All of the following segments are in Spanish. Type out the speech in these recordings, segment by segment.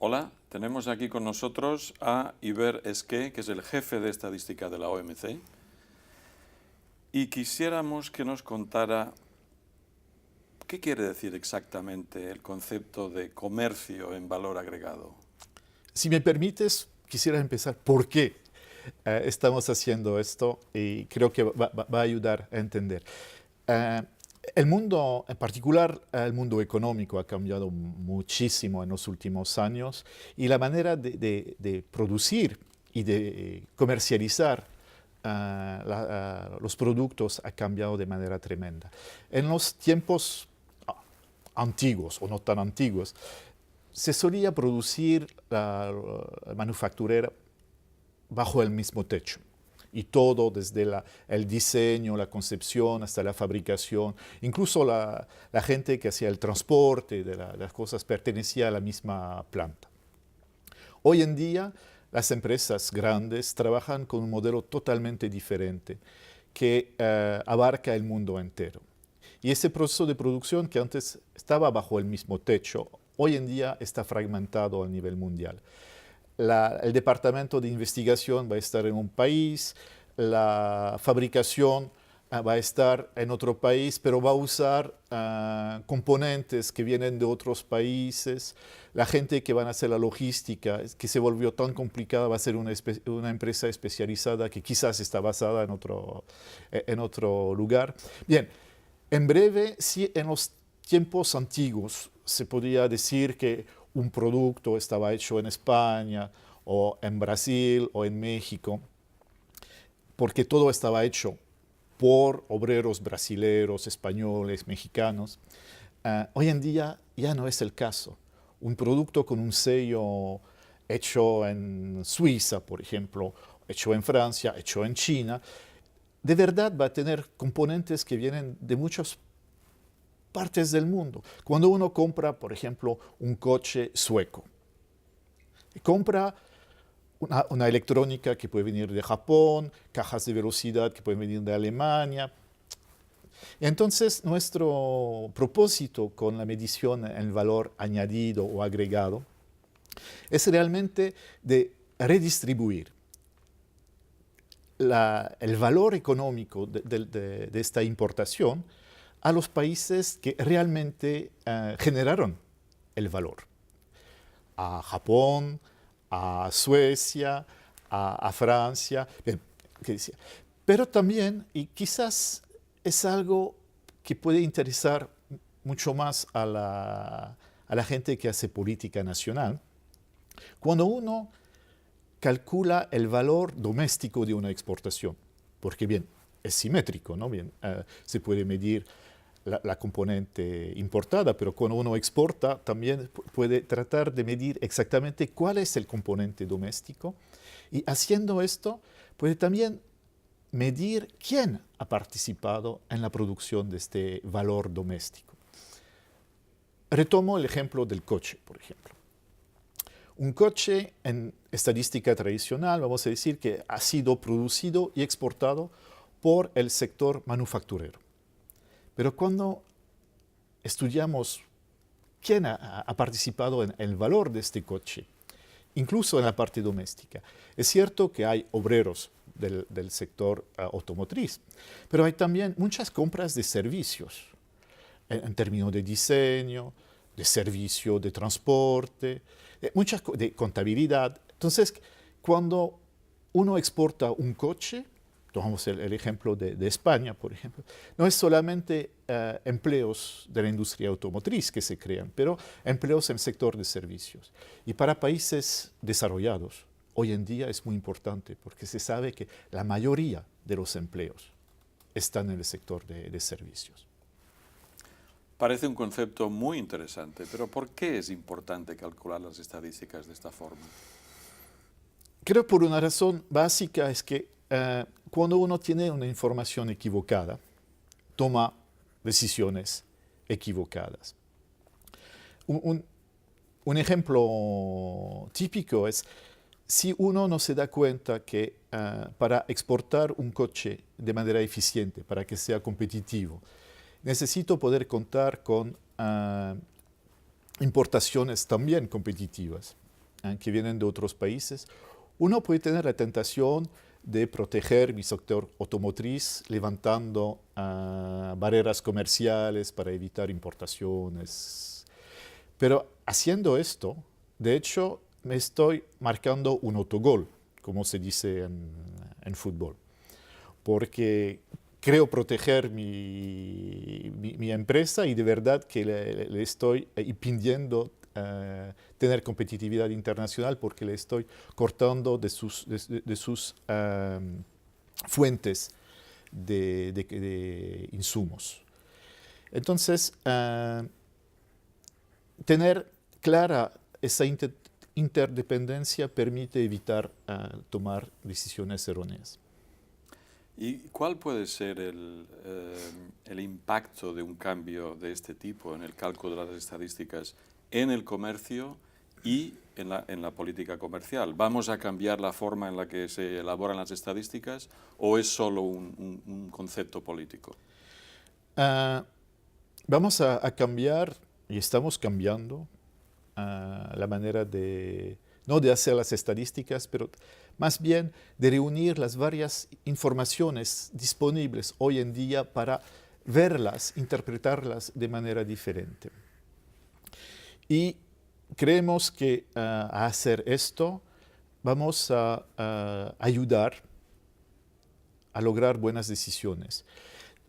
Hola, tenemos aquí con nosotros a Iber Esqué, que es el jefe de estadística de la OMC, y quisiéramos que nos contara qué quiere decir exactamente el concepto de comercio en valor agregado. Si me permites, quisiera empezar por qué estamos haciendo esto y creo que va a ayudar a entender. Eh, el mundo, en particular el mundo económico, ha cambiado muchísimo en los últimos años y la manera de producir y de comercializar los productos ha cambiado de manera tremenda. En los tiempos antiguos o no tan antiguos, se solía producir la manufacturera bajo el mismo techo. Y todo, desde el diseño, la concepción, hasta la fabricación, incluso la gente que hacía el transporte de las cosas pertenecía a la misma planta. Hoy en día, las empresas grandes trabajan con un modelo totalmente diferente que abarca el mundo entero. Y ese proceso de producción que antes estaba bajo el mismo techo, hoy en día está fragmentado a nivel mundial. El departamento de investigación va a estar en un país, la fabricación va a estar en otro país, pero va a usar componentes que vienen de otros países. La gente que van a hacer la logística, que se volvió tan complicada, va a ser una empresa especializada que quizás está basada en otro lugar. Bien, en breve, si en los tiempos antiguos se podía decir que un producto estaba hecho en España o en Brasil o en México, porque todo estaba hecho por obreros brasileros, españoles, mexicanos. Hoy en día ya no es el caso. Un producto con un sello hecho en Suiza, por ejemplo, hecho en Francia, hecho en China, de verdad va a tener componentes que vienen de muchas partes del mundo. Cuando uno compra, por ejemplo, un coche sueco, compra una electrónica que puede venir de Japón, cajas de velocidad que pueden venir de Alemania. Entonces, nuestro propósito con la medición en el valor añadido o agregado es realmente de redistribuir el valor económico de esta importación a los países que realmente generaron el valor. A Japón, a Suecia, a Francia. Bien, ¿qué decía? Pero también, y quizás es algo que puede interesar mucho más a la gente que hace política nacional, cuando uno calcula el valor doméstico de una exportación, porque bien, es simétrico, ¿no? Bien, se puede medir la componente importada, pero cuando uno exporta también puede tratar de medir exactamente cuál es el componente doméstico y haciendo esto puede también medir quién ha participado en la producción de este valor doméstico. Retomo el ejemplo del coche, por ejemplo. Un coche en estadística tradicional, vamos a decir que ha sido producido y exportado por el sector manufacturero. Pero cuando estudiamos quién ha participado en el valor de este coche, incluso en la parte doméstica, es cierto que hay obreros del sector automotriz, pero hay también muchas compras de servicios, en términos de diseño, de servicio, de transporte, de contabilidad. Entonces, cuando uno exporta un coche, tomamos el ejemplo de España, por ejemplo, no es solamente empleos de la industria automotriz que se crean, pero empleos en el sector de servicios. Y para países desarrollados, hoy en día es muy importante porque se sabe que la mayoría de los empleos están en el sector de servicios. Parece un concepto muy interesante, pero ¿por qué es importante calcular las estadísticas de esta forma? Creo por una razón básica es que cuando uno tiene una información equivocada, toma decisiones equivocadas. Un ejemplo típico es si uno no se da cuenta que para exportar un coche de manera eficiente, para que sea competitivo, necesito poder contar con importaciones también competitivas. que vienen de otros países, uno puede tener la tentación de proteger mi sector automotriz levantando barreras comerciales para evitar importaciones. Pero haciendo esto, de hecho, me estoy marcando un autogol, como se dice en fútbol, porque creo proteger mi empresa y de verdad que le estoy impidiendo tener competitividad internacional porque le estoy cortando de sus fuentes de insumos. Entonces, tener clara esa interdependencia permite evitar tomar decisiones erróneas. ¿Y cuál puede ser el impacto de un cambio de este tipo en el cálculo de las estadísticas en el comercio y en la política comercial? ¿Vamos a cambiar la forma en la que se elaboran las estadísticas o es solo un concepto político? Vamos a cambiar, y estamos cambiando, la manera no de hacer las estadísticas, pero más bien de reunir las varias informaciones disponibles hoy en día para verlas, interpretarlas de manera diferente. Y creemos que a hacer esto vamos a ayudar a lograr buenas decisiones.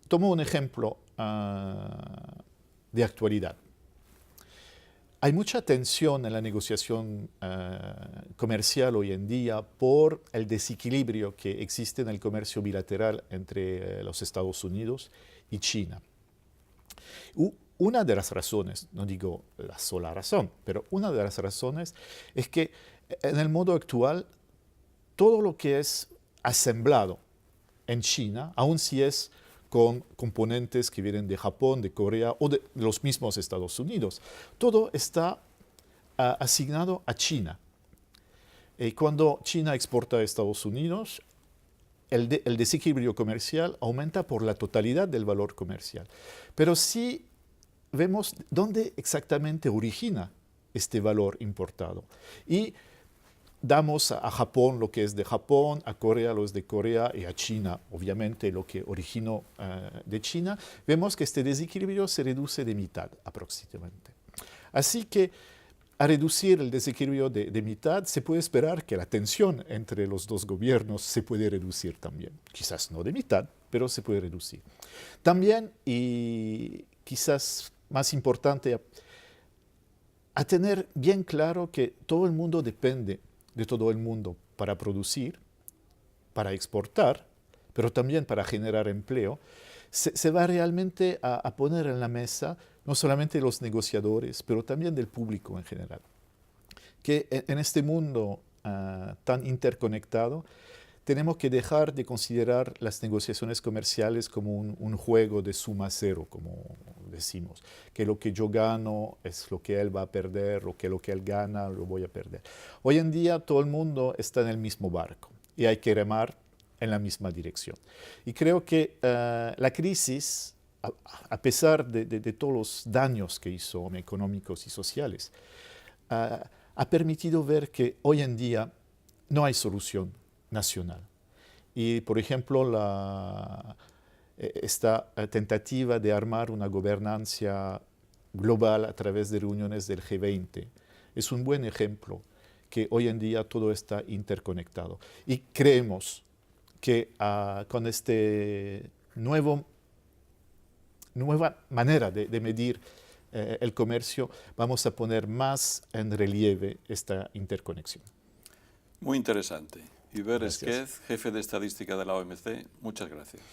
Tomo un ejemplo de actualidad. Hay mucha tensión en la negociación comercial hoy en día por el desequilibrio que existe en el comercio bilateral entre los Estados Unidos y China. Una de las razones, no digo la sola razón, pero una de las razones es que en el mundo actual todo lo que es asemblado en China, aun si es con componentes que vienen de Japón, de Corea o de los mismos Estados Unidos. Todo está asignado a China. Cuando China exporta a Estados Unidos, el desequilibrio comercial aumenta por la totalidad del valor comercial. Pero si vemos dónde exactamente origina este valor importado y damos a Japón lo que es de Japón, a Corea lo es de Corea y a China, obviamente, lo que originó de China, vemos que este desequilibrio se reduce de mitad aproximadamente. Así que a reducir el desequilibrio de mitad, se puede esperar que la tensión entre los dos gobiernos se puede reducir también. Quizás no de mitad, pero se puede reducir. También, y quizás más importante, a tener bien claro que todo el mundo depende de todo el mundo para producir, para exportar, pero también para generar empleo, se va realmente a poner en la mesa no solamente los negociadores, pero también del público en general. Que en este mundo tan interconectado, tenemos que dejar de considerar las negociaciones comerciales como un juego de suma cero, como decimos, que lo que yo gano es lo que él va a perder, lo que él gana lo voy a perder. Hoy en día todo el mundo está en el mismo barco y hay que remar en la misma dirección. Y creo que la crisis, a pesar de todos los daños que hizo económicos y sociales, ha permitido ver que hoy en día no hay solución nacional. Y, por ejemplo, esta tentativa de armar una gobernanza global a través de reuniones del G20 es un buen ejemplo que hoy en día todo está interconectado. Y creemos que con esta nueva manera de medir el comercio vamos a poner más en relieve esta interconexión. Muy interesante. Hubert Gracias. Esquez, jefe de estadística de la OMC, muchas gracias.